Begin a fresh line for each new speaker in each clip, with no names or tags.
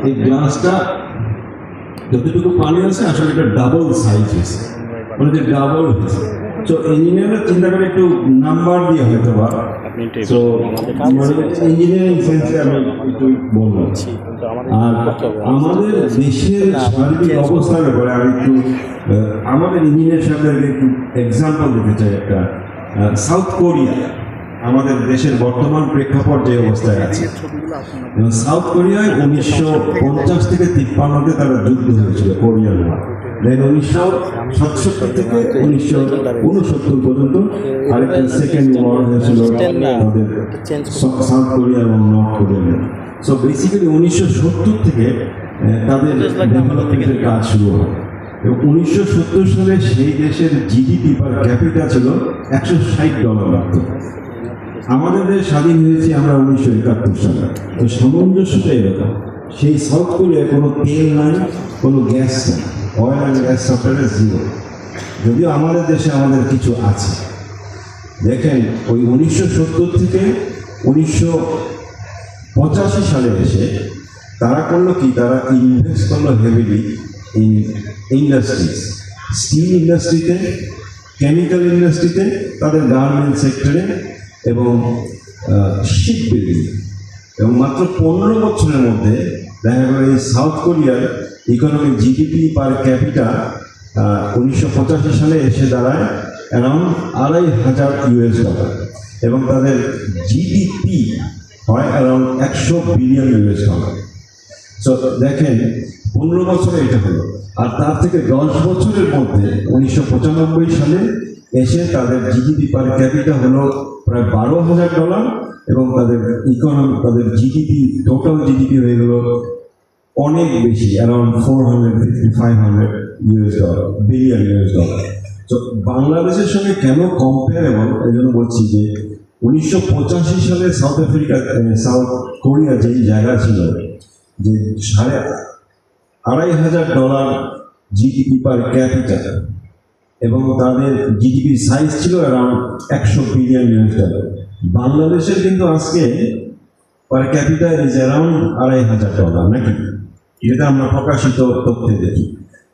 এই গ্লাসটা যতটুকু পানি আছে আসলে এটা ডাবল সাইজ হয়েছে, মানে যে ডাবল হয়েছে। তো ইঞ্জিনিয়াররা চিন্তা করে একটু নাম্বার দিয়ে হয়তো বা, তো ইঞ্জিনিয়ারিং সেন্সে আমি একটু বললাম। আর আমাদের দেশের শারীরিক অবস্থার ব্যাপারে আমি একটু আমাদের ইঞ্জিনিয়ার সাহেবদেরকে একটু এক্সাম্পল দিতে চাই। একটা সাউথ কোরিয়া আমাদের দেশের বর্তমান প্রেক্ষাপট যে অবস্থায় আছে। সাউথ কোরিয়ায় 1950 থেকে 53-তে তারা যুদ্ধ হয়েছিল, কোরিয়ান ওয়ার। দেন 1967 থেকে 1969 পর্যন্ত আরেকটা সেকেন্ড ওয়ার হয়েছিল আমাদের সাউথ কোরিয়া এবং নর্থ কোরিয়া। সো বেসিক্যালি 1970 থেকে তাদের ডেভেলপমেন্টের কাজ শুরু হয় এবং 1970 সালে সেই দেশের জিডিপি পার ক্যাপিটা ছিল $160 মাত্র। আমাদের দেশ স্বাধীন হয়েছে আমরা 1971 সালে। তো সামঞ্জস্যটা এরকম, সেই সাউথ কোরিয়ায় কোনো তেল নাই, কোনো গ্যাস নাই, অয়েল অ্যান্ড গ্যাস সেক্টরে জিরো। যদিও আমাদের দেশে আমাদের কিছু আছে। দেখেন ওই 1970 থেকে 1985 সালে এসে তারা করলো কি, তারা ইনভেস্ট করলো হেভিলি ইন ইন্ডাস্ট্রিজ, স্টিল ইন্ডাস্ট্রিতে, কেমিক্যাল ইন্ডাস্ট্রিতে, তাদের গার্মেন্ট সেক্টরে এবং শিপ বিল্ডিং। এবং মাত্র 15 বছরের মধ্যে দেখা গেল এই সাউথ কোরিয়ার ইকোনমিক জিডিপি পার ক্যাপিটা 1985 সালে এসে দাঁড়ায় অ্যারাউন্ড $2,500 এবং তাদের জিডিপি হয় অ্যারাউন্ড $100 বিলিয়ন। সো দেখেন 15 বছরে এটা হলো। আর তার থেকে 10 বছরের মধ্যে 1995 সালে এসে তাদের জিডিপি পার ক্যাপিটা হলো প্রায় $12,000 এবং তাদের ইকোনমি, তাদের জিডিপি, টোটাল জিডিপি হয়ে গেল অনেক বেশি, অ্যারাউন্ড $450-500 বিলিয়ন। তো বাংলাদেশের সঙ্গে কেন কম্পেয়ারেবল, এই জন্য বলছি যে 1985 সালে সাউথ কোরিয়া যেই জায়গা ছিল যে $2,500 জিডিপি পার ক্যাপিটা এবং তাদের জিডিপি সাইজ ছিল অ্যারাউন্ড $100 বিলিয়ন। বাংলাদেশের কিন্তু আজকে পার ক্যাপিটা ইজ অ্যারাউন্ড $2,500 নাকি, এটা আমরা প্রকাশিত তথ্যে দেখি।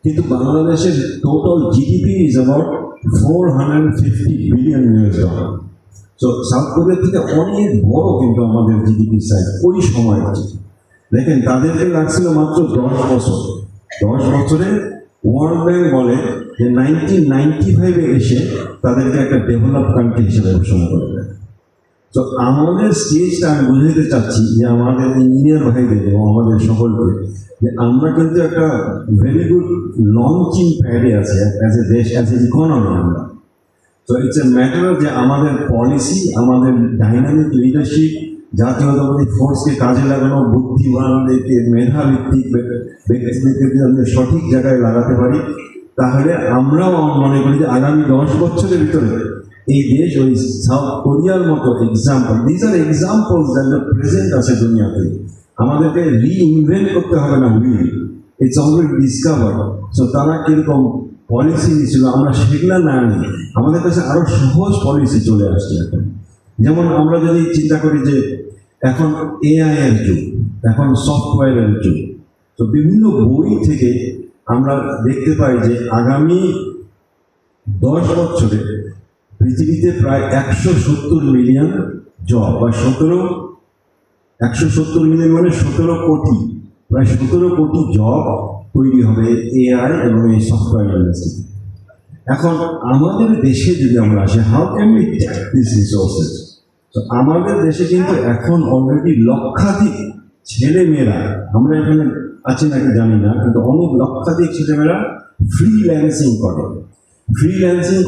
কিন্তু বাংলাদেশের total GDP is about $450 billion. তো সাউথ কোরিয়া থেকে অনেক বড় কিন্তু আমাদের জিডিপি সাইজ ওই সময় আছে। দেখেন তাদেরকে লাগছিল মাত্র 10 বছর। 10 বছরে ওয়ার্ল্ড ব্যাংক বলে যে 1995 এসে তাদেরকে একটা ডেভেলপ কান্ট্রি হিসেবে ঘোষণা করে দেয়। তো আমাদের স্টেজটা আমি বুঝাইতে চাচ্ছি যে আমাদের ইঞ্জিনিয়ার ভাইদের এবং আমাদের সকলকে, যে আমরা কিন্তু একটা ভেরি গুড লঞ্চিং প্যাডে আছে অ্যাজ এ দেশ, অ্যাজ এ ইকোনমি আমরা। তো ইটস এ ম্যাটার যে আমাদের পলিসি, আমাদের ডাইনামিক লিডারশিপ, জাতীয়তাবাদী ফোর্সকে কাজে লাগানো, বুদ্ধিমানদেরকে, মেধাভিত্তিক ব্যক্তিদেরকে যদি আমরা সঠিক জায়গায় লাগাতে পারি, তাহলে আমরাও মনে করি যে আগামী 10 বছরের ভিতরে এই দেশ ওই সাউথ কোরিয়ার মতো example, this are examples that the present আছে দুনিয়াতে। আমাদেরকে রিইনভেন্ট করতে হবে না, ইটস অলরেডি ডিসকভার্ড। সো তারা কীরকম পলিসি নিয়েছিল আমরা সেগুলো না নিই, আমাদের কাছে আরও সহজ পলিসি চলে আসছে এখন। যেমন আমরা যদি চিন্তা করি যে এখন এআই এর যুগ, এখন সফটওয়্যারের যুগ। তো বিভিন্ন বই থেকে আমরা দেখতে পাই যে আগামী 10 বছরে পৃথিবীতে প্রায় 170 মিলিয়ন জব বা 170 মিলিয়ন মানে 17 কোটি, প্রায় 17 কোটি জব তৈরি হবে এআই এবং এই সফটওয়্যার ইন্ডাস্ট্রি। এখন আমাদের দেশে যদি আমরা আসি, how can we tap this resources? তো আমাদের দেশে কিন্তু এখন অলরেডি লক্ষাধিক ছেলেমেয়েরা, আমরা এখানে আছি নাকি জানি না, কিন্তু অনেক লক্ষাধিক ছেলেমেয়েরা ফ্রিল্যান্সিং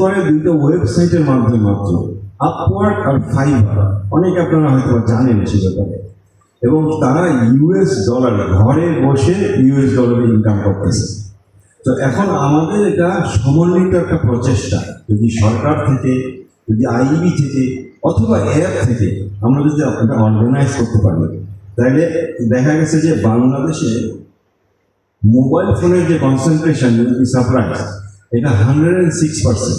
করে দুটো ওয়েবসাইটের মাধ্যমে মাত্র, আপওয়ার্ক আর ফাইবার। অনেক আপনারা হয়তো জানেন সে ব্যাপারে। এবং তারা US ডলারে, ঘরে বসে US ডলারে ইনকাম করতেছে। তো এখন আমাদের এটা সমন্বিত একটা প্রচেষ্টা, যদি সরকার থেকে, যদি আইবি থেকে অথবা অ্যাপ থেকে আমরা যদি এটা অর্গানাইজ করতে পারি, তাহলে দেখা গেছে যে বাংলাদেশে মোবাইল ফোনের যে কনসেন্ট্রেশন, সারপ্রাইজ, এটা 106%।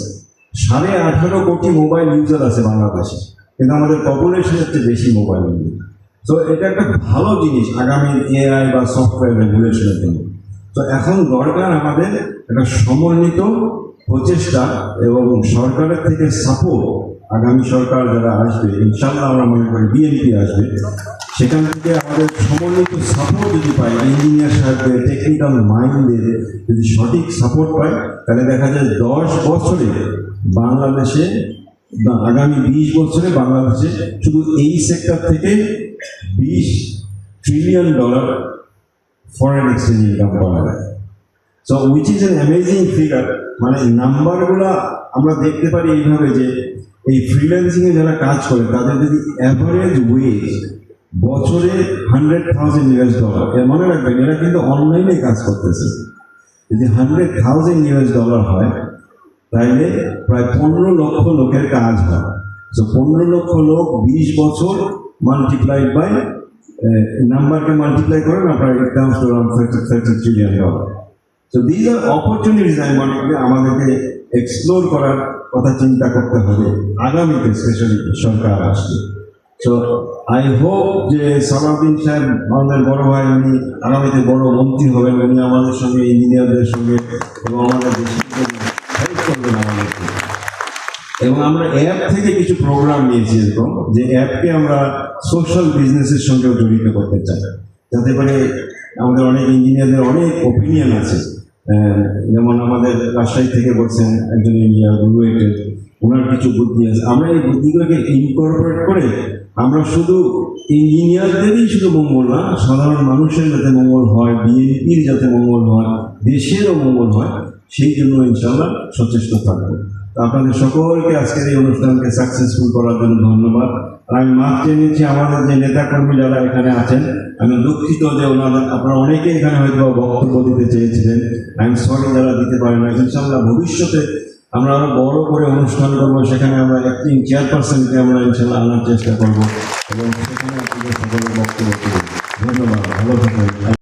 18.5 কোটি মোবাইল ইউজার আছে বাংলাদেশে, কিন্তু আমাদের পপুলেশনের চেয়ে বেশি মোবাইল ইউজার। তো এটা একটা ভালো জিনিস আগামী এআই বা সফটওয়্যার রেগুলেশনের জন্য। তো এখন দরকার আমাদের একটা সমন্বিত প্রচেষ্টা এবং সরকারের থেকে সাপোর্ট। আগামী সরকার যারা আসবে, ইনশাল্লাহ আমরা মনে করি বিএনপি আসবে, সেখান থেকে আমাদের সমন্বিত সাপোর্ট যদি পাই, ইঞ্জিনিয়ার সাহেবদের, টেকনিক্যাল মাইন্ডের যদি সঠিক সাপোর্ট পাই, তাহলে দেখা যায় 10 বছরে বাংলাদেশে বা আগামী 20 বছরে বাংলাদেশে শুধু এই সেক্টর থেকে $20 ট্রিলিয়ন ফরেন এক্সচেঞ্জ ইনকাম করা যায়। So which is an amazing figure. মানে নাম্বারগুলো আমরা দেখতে পারি এইভাবে যে এই ফ্রিল্যান্সিংয়ে যারা কাজ করে তাদের যদি অ্যাভারেজ ওয়েজ বছরে $100,000, এর মনে রাখবেন এরা কিন্তু অনলাইনে কাজ করতেছে। যদি $100,000 হয় তাইলে প্রায় 15 লক্ষ লোকের কাজ হয়। সো 15 লক্ষ লোক 20 বছর মাল্টিপ্লাইড বাই নাম্বারকে মাল্টিপ্লাই করেন, আপনার it comes to around $30 trillion. So these are opportunities আমি মনে করি আমাদেরকে এক্সপ্লোর করার কথা চিন্তা করতে হবে আগামীতে, স্পেশালি সরকার আসবে। সো আই হোপ যে সালাউদ্দিন সাহেব আমাদের বড় ভাই, উনি আগামীতে বড় মন্ত্রী হবেন, উনি আমাদের সঙ্গে ইঞ্জিনিয়ারদের সঙ্গে এবং আমাদের দেশের হেল্প করবেন আমাদেরকে। এবং আমরা অ্যাপ থেকে কিছু প্রোগ্রাম নিয়েছি এরকম, যে অ্যাপকে আমরা সোশ্যাল বিজনেসের সঙ্গেও জড়িত করতে চাই, যাতে করে আমাদের অনেক ইঞ্জিনিয়ারদের অনেক ওপিনিয়ন আছে। যেমন আমাদের রাজশাহী থেকে বলছেন একজন ইঞ্জিনিয়ার গ্রাজুয়েটেড, ওনার কিছু বুদ্ধি আছে, আমরা এই বুদ্ধিগুলোকে ইনকর্পোরেট করে আমরা শুধু ইঞ্জিনিয়ারদেরই শুধু মঙ্গল না, সাধারণ মানুষের যাতে মঙ্গল হয়, বিএনপির যাতে মঙ্গল হয়, দেশেরও মঙ্গল হয়, সেই জন্য ইনশাআল্লাহ সচেষ্ট থাকবো। তো আপনাদের সকলকে আজকের এই অনুষ্ঠানকে সাকসেসফুল করার জন্য ধন্যবাদ। আর আমি মাফ চেয়ে নিচ্ছি আমাদের যে নেতাকর্মী যারা এখানে আছেন, আমি দুঃখিত যে আপনারা অনেকে এখানে হয়তো বক্তব্য দিতে চেয়েছিলেন, আই এম সরি যারা দিতে পারে না। ইনশাআল্লাহ ভবিষ্যতে আমরা আরো বড় করে অনুষ্ঠান করবো, সেখানে আমরা অ্যাক্টিং চেয়ারপারসনকে আমরা ইনশাআল্লাহ আনার চেষ্টা করবো এবং সেখানে আপনাদের সকলের বক্তব্য দেবো। ধন্যবাদ, ভালো থাকবেন।